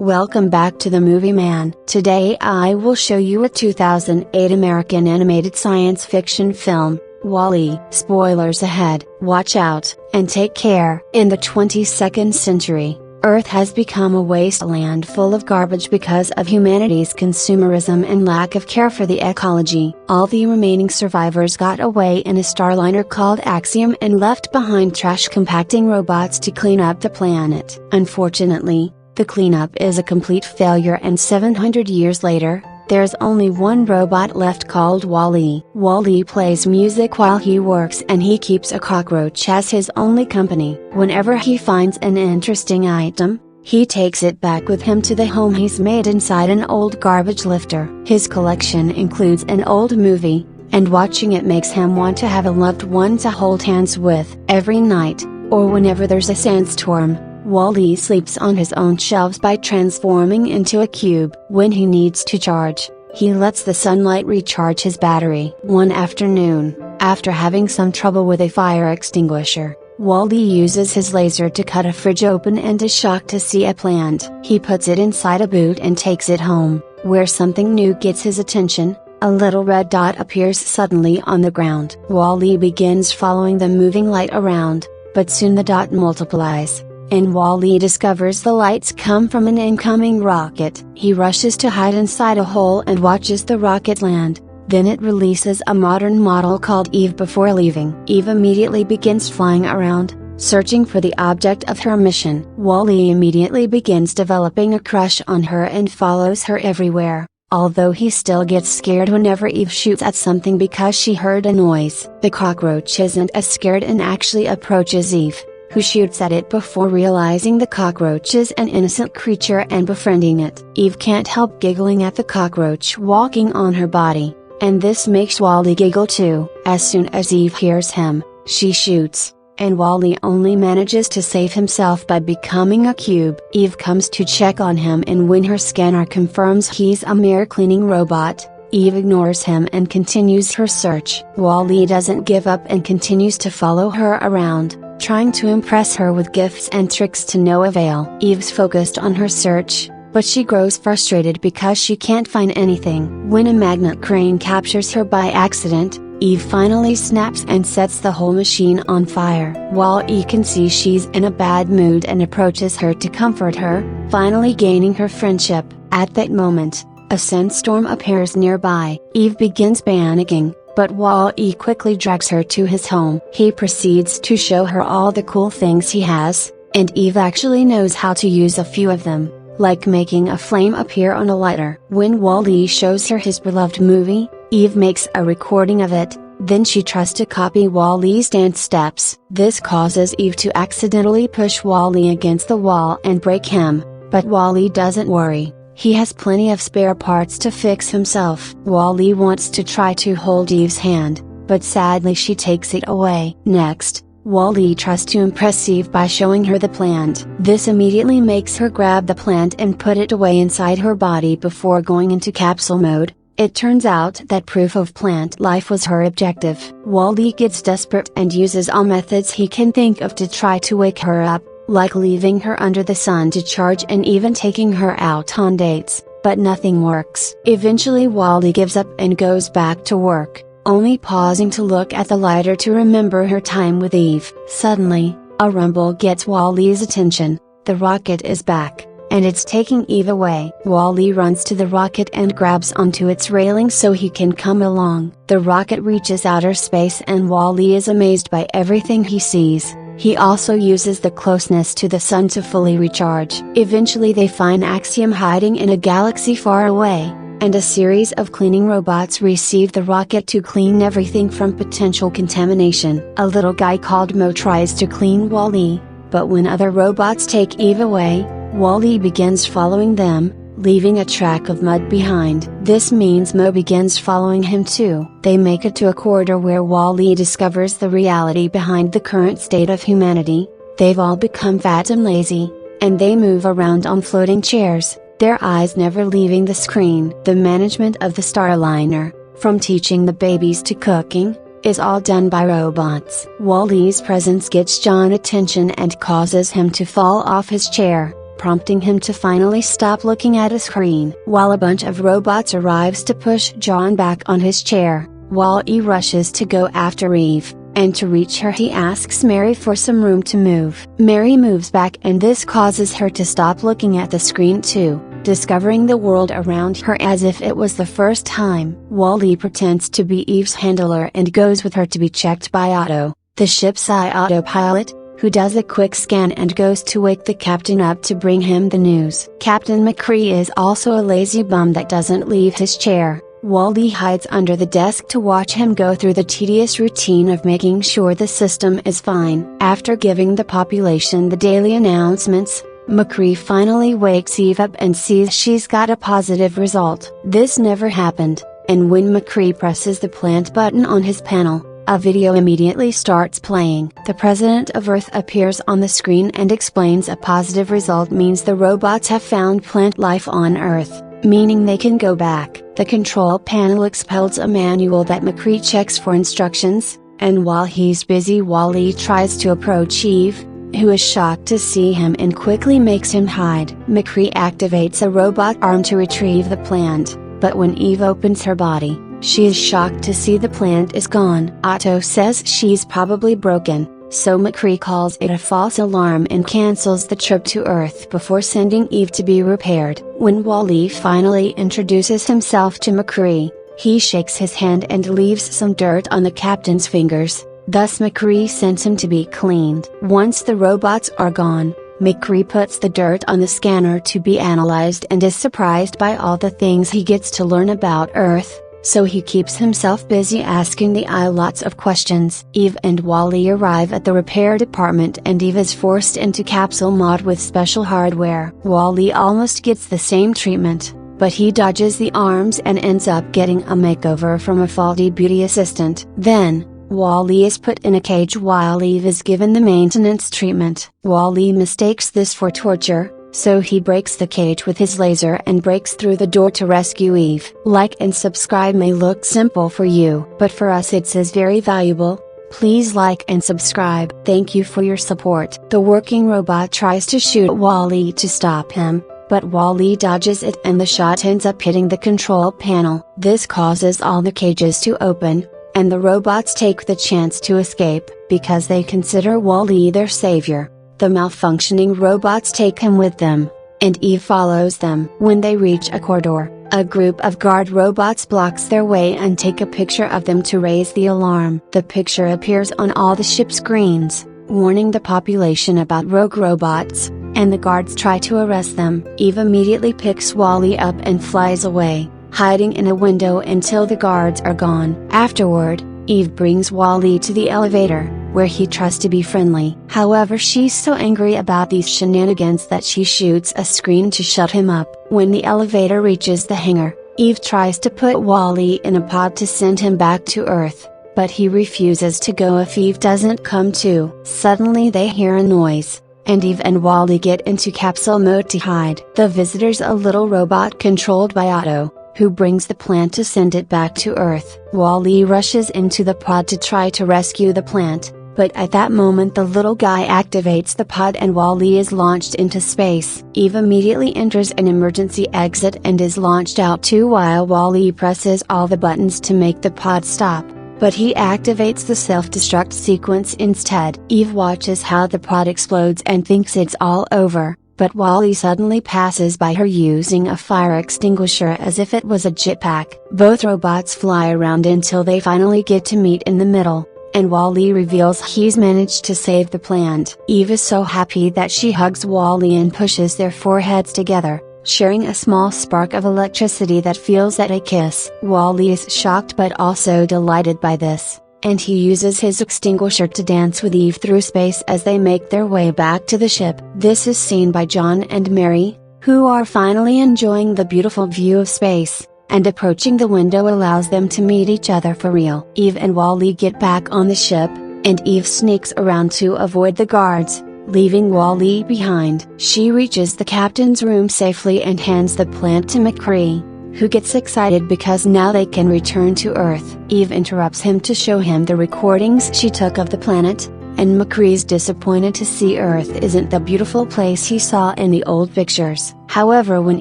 Welcome back to the Movie Man. Today I will show you a 2008 American animated science fiction film, WALL-E. Spoilers ahead. Watch out, and take care. In the 22nd century, Earth has become a wasteland full of garbage because of humanity's consumerism and lack of care for the ecology. All the remaining survivors got away in a starliner called Axiom and left behind trash compacting robots to clean up the planet. Unfortunately, the cleanup is a complete failure, and 700 years later, there's only one robot left called WALL-E. WALL-E plays music while he works, and he keeps a cockroach as his only company. Whenever he finds an interesting item, he takes it back with him to the home he's made inside an old garbage lifter. His collection includes an old movie, and watching it makes him want to have a loved one to hold hands with. Every night, or whenever there's a sandstorm, WALL-E sleeps on his own shelves by transforming into a cube. When he needs to charge, he lets the sunlight recharge his battery. One afternoon, after having some trouble with a fire extinguisher, WALL-E uses his laser to cut a fridge open and is shocked to see a plant. He puts it inside a boot and takes it home, where something new gets his attention. A little red dot appears suddenly on the ground. WALL-E begins following the moving light around, but soon the dot multiplies, and WALL-E discovers the lights come from an incoming rocket. He rushes to hide inside a hole and watches the rocket land. Then it releases a modern model called Eve before leaving. Eve immediately begins flying around, searching for the object of her mission. WALL-E immediately begins developing a crush on her and follows her everywhere, although he still gets scared whenever Eve shoots at something because she heard a noise. The cockroach isn't as scared and actually approaches Eve, who shoots at it before realizing the cockroach is an innocent creature and befriending it. Eve can't help giggling at the cockroach walking on her body, and this makes WALL-E giggle too. As soon as Eve hears him, she shoots, and WALL-E only manages to save himself by becoming a cube. Eve comes to check on him, and when her scanner confirms he's a mere cleaning robot, Eve ignores him and continues her search. WALL-E doesn't give up and continues to follow her around, trying to impress her with gifts and tricks to no avail. Eve's focused on her search, but she grows frustrated because she can't find anything. When a magnet crane captures her by accident, Eve finally snaps and sets the whole machine on fire. WALL-E can see she's in a bad mood and approaches her to comfort her, finally gaining her friendship. At that moment, a sandstorm appears nearby. Eve begins panicking, but WALL-E quickly drags her to his home. He proceeds to show her all the cool things he has, and Eve actually knows how to use a few of them, like making a flame appear on a lighter. When WALL-E shows her his beloved movie, Eve makes a recording of it, then she tries to copy WALL-E's dance steps. This causes Eve to accidentally push WALL-E against the wall and break him, but WALL-E doesn't worry. He has plenty of spare parts to fix himself. WALL-E wants to try to hold Eve's hand, but sadly she takes it away. Next, WALL-E tries to impress Eve by showing her the plant. This immediately makes her grab the plant and put it away inside her body before going into capsule mode. It turns out that proof of plant life was her objective. WALL-E gets desperate and uses all methods he can think of to try to wake her up, like leaving her under the sun to charge and even taking her out on dates, but nothing works. Eventually WALL-E gives up and goes back to work, only pausing to look at the lighter to remember her time with Eve. Suddenly, a rumble gets WALL-E's attention. The rocket is back, and it's taking Eve away. WALL-E runs to the rocket and grabs onto its railing so he can come along. The rocket reaches outer space and WALL-E is amazed by everything he sees. He also uses the closeness to the sun to fully recharge. Eventually they find Axiom hiding in a galaxy far away, and a series of cleaning robots receive the rocket to clean everything from potential contamination. A little guy called Mo tries to clean WALL-E, but when other robots take Eve away, WALL-E begins following them, leaving a track of mud behind. This means Mo begins following him too. They make it to a corridor where WALL-E discovers the reality behind the current state of humanity. They've all become fat and lazy, and they move around on floating chairs, their eyes never leaving the screen. The management of the starliner, from teaching the babies to cooking, is all done by robots. WALL-E's presence gets John's attention and causes him to fall off his chair. prompting him to finally stop looking at a screen. While a bunch of robots arrives to push John back on his chair, Wall-E rushes to go after Eve, and to reach her he asks Mary for some room to move. Mary moves back and this causes her to stop looking at the screen too, discovering the world around her as if it was the first time. Wall-E pretends to be Eve's handler and goes with her to be checked by Otto, the ship's autopilot, who does a quick scan and goes to wake the captain up to bring him the news. Captain McCree is also a lazy bum that doesn't leave his chair. Wall-E hides under the desk to watch him go through the tedious routine of making sure the system is fine. After giving the population the daily announcements, McCree finally wakes Eve up and sees she's got a positive result. This never happened, and when McCree presses the plant button on his panel, a video immediately starts playing. The president of Earth appears on the screen and explains a positive result means the robots have found plant life on Earth, meaning they can go back. The control panel expels a manual that McCree checks for instructions, and while he's busy Wall-E tries to approach Eve, who is shocked to see him and quickly makes him hide. McCree activates a robot arm to retrieve the plant, but when Eve opens her body, she is shocked to see the plant is gone. Otto says she's probably broken, so McCree calls it a false alarm and cancels the trip to Earth before sending Eve to be repaired. When Wall-E finally introduces himself to McCree, he shakes his hand and leaves some dirt on the captain's fingers, thus McCree sends him to be cleaned. Once the robots are gone, McCree puts the dirt on the scanner to be analyzed and is surprised by all the things he gets to learn about Earth, so he keeps himself busy asking the AI lots of questions. Eve and Wall-E arrive at the repair department and Eve is forced into capsule mode with special hardware. Wall-E almost gets the same treatment, but he dodges the arms and ends up getting a makeover from a faulty beauty assistant. Then, Wall-E is put in a cage while Eve is given the maintenance treatment. Wall-E mistakes this for torture, so he breaks the cage with his laser and breaks through the door to rescue Eve. Like and subscribe may look simple for you, but for us it's as very valuable. Please like and subscribe. Thank you for your support. The working robot tries to shoot Wall-E to stop him, but Wall-E dodges it and the shot ends up hitting the control panel. This causes all the cages to open, and the robots take the chance to escape, because they consider Wall-E their savior. The malfunctioning robots take him with them, and Eve follows them. When they reach a corridor, a group of guard robots blocks their way and take a picture of them to raise the alarm. The picture appears on all the ship screens, warning the population about rogue robots, and the guards try to arrest them. Eve immediately picks Wall-E up and flies away, hiding in a window until the guards are gone. Afterward, Eve brings Wall-E to the elevator, where he tries to be friendly. However, she's so angry about these shenanigans that she shoots a screen to shut him up. When the elevator reaches the hangar, Eve tries to put Wall-E in a pod to send him back to Earth, but he refuses to go if Eve doesn't come too. Suddenly they hear a noise, and Eve and Wall-E get into capsule mode to hide. The visitor's a little robot controlled by Otto, who brings the plant to send it back to Earth. Wall-E rushes into the pod to try to rescue the plant, but at that moment the little guy activates the pod and Wall-E is launched into space. Eve immediately enters an emergency exit and is launched out too while Wall-E presses all the buttons to make the pod stop, but he activates the self-destruct sequence instead. Eve watches how the pod explodes and thinks it's all over, but Wall-E suddenly passes by her using a fire extinguisher as if it was a jetpack. Both robots fly around until they finally get to meet in the middle, and Wall-E reveals he's managed to save the plant. Eve is so happy that she hugs Wall-E and pushes their foreheads together, sharing a small spark of electricity that feels like a kiss. Wall-E is shocked but also delighted by this, and he uses his extinguisher to dance with Eve through space as they make their way back to the ship. This is seen by John and Mary, who are finally enjoying the beautiful view of space, and approaching the window allows them to meet each other for real. Eve and Wall-E get back on the ship, and Eve sneaks around to avoid the guards, leaving Wall-E behind. She reaches the captain's room safely and hands the plant to McCree, who gets excited because now they can return to Earth. Eve interrupts him to show him the recordings she took of the planet, and McCree's disappointed to see Earth isn't the beautiful place he saw in the old pictures. However, when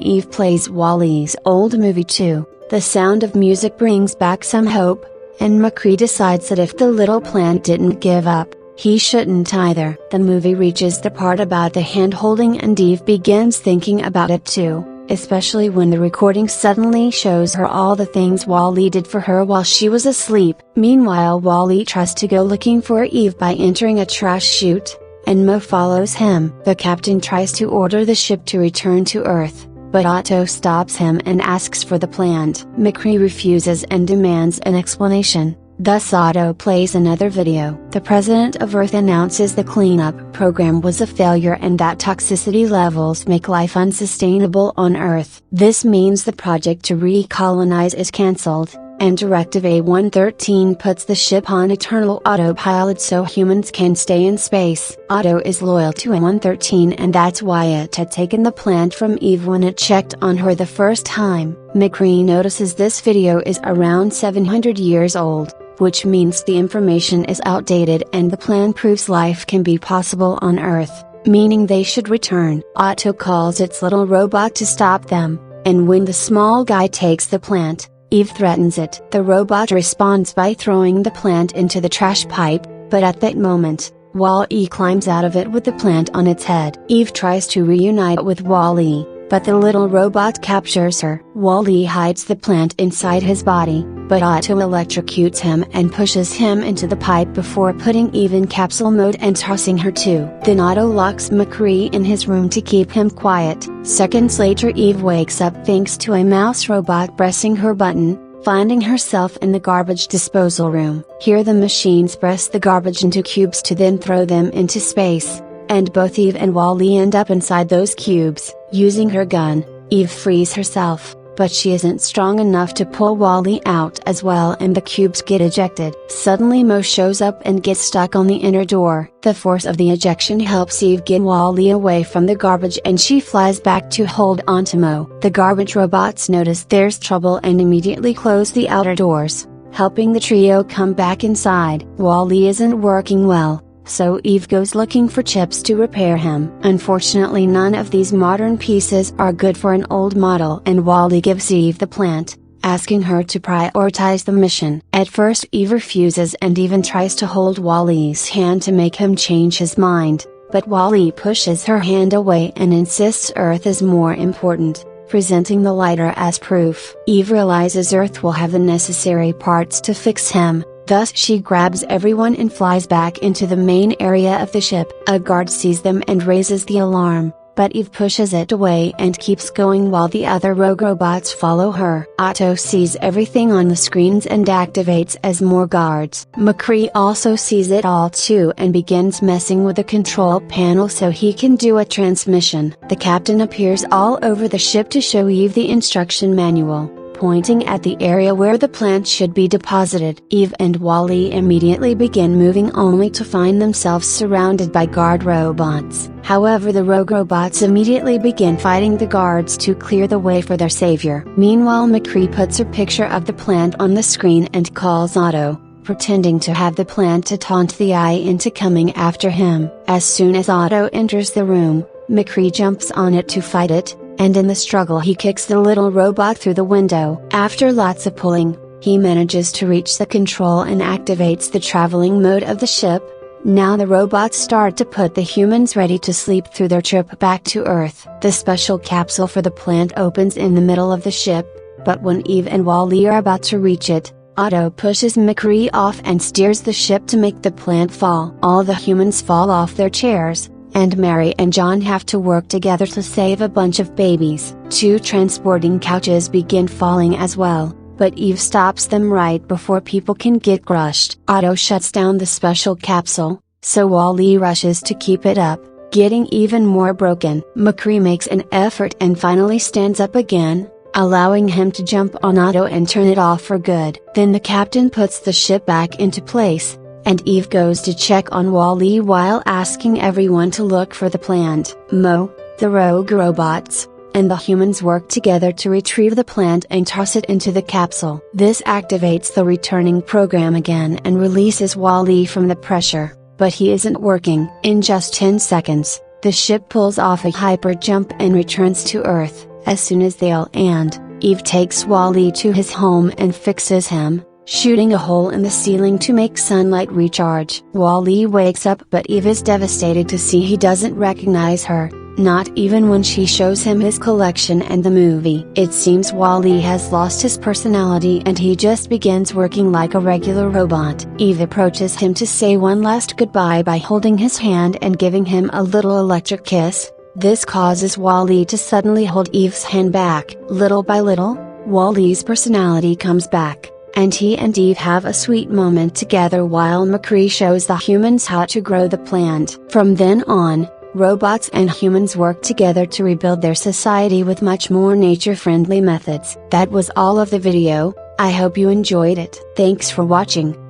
Eve plays Wall-E's old movie too, the sound of music brings back some hope, and McCree decides that if the little plant didn't give up, he shouldn't either. The movie reaches the part about the hand-holding and Eve begins thinking about it too, especially when the recording suddenly shows her all the things Wall-E did for her while she was asleep. Meanwhile, Wall-E tries to go looking for Eve by entering a trash chute, and Mo follows him. The captain tries to order the ship to return to Earth, but Otto stops him and asks for the plant. McCree refuses and demands an explanation. Thus Otto plays another video. The president of Earth announces the cleanup program was a failure and that toxicity levels make life unsustainable on Earth. This means the project to recolonize is cancelled, and Directive A113 puts the ship on eternal autopilot so humans can stay in space. Otto is loyal to A113 and that's why it had taken the plant from Eve when it checked on her the first time. McCree notices this video is around 700 years old, which means the information is outdated and the plan proves life can be possible on Earth, meaning they should return. Otto calls its little robot to stop them, and when the small guy takes the plant, Eve threatens it. The robot responds by throwing the plant into the trash pipe, but at that moment, Wall-E climbs out of it with the plant on its head. Eve tries to reunite with Wall-E, but the little robot captures her. Wall-E hides the plant inside his body, but Otto electrocutes him and pushes him into the pipe before putting Eve in capsule mode and tossing her too. Then Otto locks McCree in his room to keep him quiet. Seconds later, Eve wakes up thanks to a mouse robot pressing her button, finding herself in the garbage disposal room. Here the machines press the garbage into cubes to then throw them into space, and both Eve and Wall-E end up inside those cubes. Using her gun, Eve frees herself, but she isn't strong enough to pull Wall-E out as well and the cubes get ejected. Suddenly Mo shows up and gets stuck on the inner door. The force of the ejection helps Eve get Wall-E away from the garbage and she flies back to hold onto Mo. The garbage robots notice there's trouble and immediately close the outer doors, helping the trio come back inside. Wall-E isn't working well, so Eve goes looking for chips to repair him. Unfortunately, none of these modern pieces are good for an old model and Wall-E gives Eve the plant, asking her to prioritize the mission. At first Eve refuses and even tries to hold Wall-E's hand to make him change his mind, but Wall-E pushes her hand away and insists Earth is more important, presenting the lighter as proof. Eve realizes Earth will have the necessary parts to fix him. Thus she grabs everyone and flies back into the main area of the ship. A guard sees them and raises the alarm, but Eve pushes it away and keeps going while the other rogue robots follow her. Otto sees everything on the screens and activates as more guards. McCree also sees it all too and begins messing with the control panel so he can do a transmission. The captain appears all over the ship to show Eve the instruction manual, pointing at the area where the plant should be deposited. Eve and Wall-E immediately begin moving only to find themselves surrounded by guard robots. However, the rogue robots immediately begin fighting the guards to clear the way for their savior. Meanwhile, McCree puts a picture of the plant on the screen and calls Otto, pretending to have the plant to taunt the AI into coming after him. As soon as Otto enters the room, McCree jumps on it to fight it, and in the struggle he kicks the little robot through the window. After lots of pulling, he manages to reach the control and activates the traveling mode of the ship. Now the robots start to put the humans ready to sleep through their trip back to Earth. The special capsule for the plant opens in the middle of the ship, but when Eve and Wall-E are about to reach it, Otto pushes McCree off and steers the ship to make the plant fall. All the humans fall off their chairs, and Mary and John have to work together to save a bunch of babies. 2 transporting couches begin falling as well, but Eve stops them right before people can get crushed. Otto shuts down the special capsule, so Wall-E rushes to keep it up, getting even more broken. McCree makes an effort and finally stands up again, allowing him to jump on Otto and turn it off for good. Then the captain puts the ship back into place, and Eve goes to check on Wall-E while asking everyone to look for the plant. Mo, the rogue robots, and the humans work together to retrieve the plant and toss it into the capsule. This activates the returning program again and releases Wall-E from the pressure. but he isn't working. In just 10 seconds, the ship pulls off a hyper jump and returns to Earth. As soon as they all and Eve takes Wall-E to his home and fixes him, shooting a hole in the ceiling to make sunlight recharge. Wall-E wakes up, but Eve is devastated to see he doesn't recognize her, not even when she shows him his collection and the movie. It seems Wall-E has lost his personality and he just begins working like a regular robot. Eve approaches him to say one last goodbye by holding his hand and giving him a little electric kiss. This causes Wall-E to suddenly hold Eve's hand back. Little by little, Wall-E's personality comes back, and he and Eve have a sweet moment together while McCree shows the humans how to grow the plant. From then on, robots and humans work together to rebuild their society with much more nature-friendly methods. That was all of the video. I hope you enjoyed it. Thanks for watching.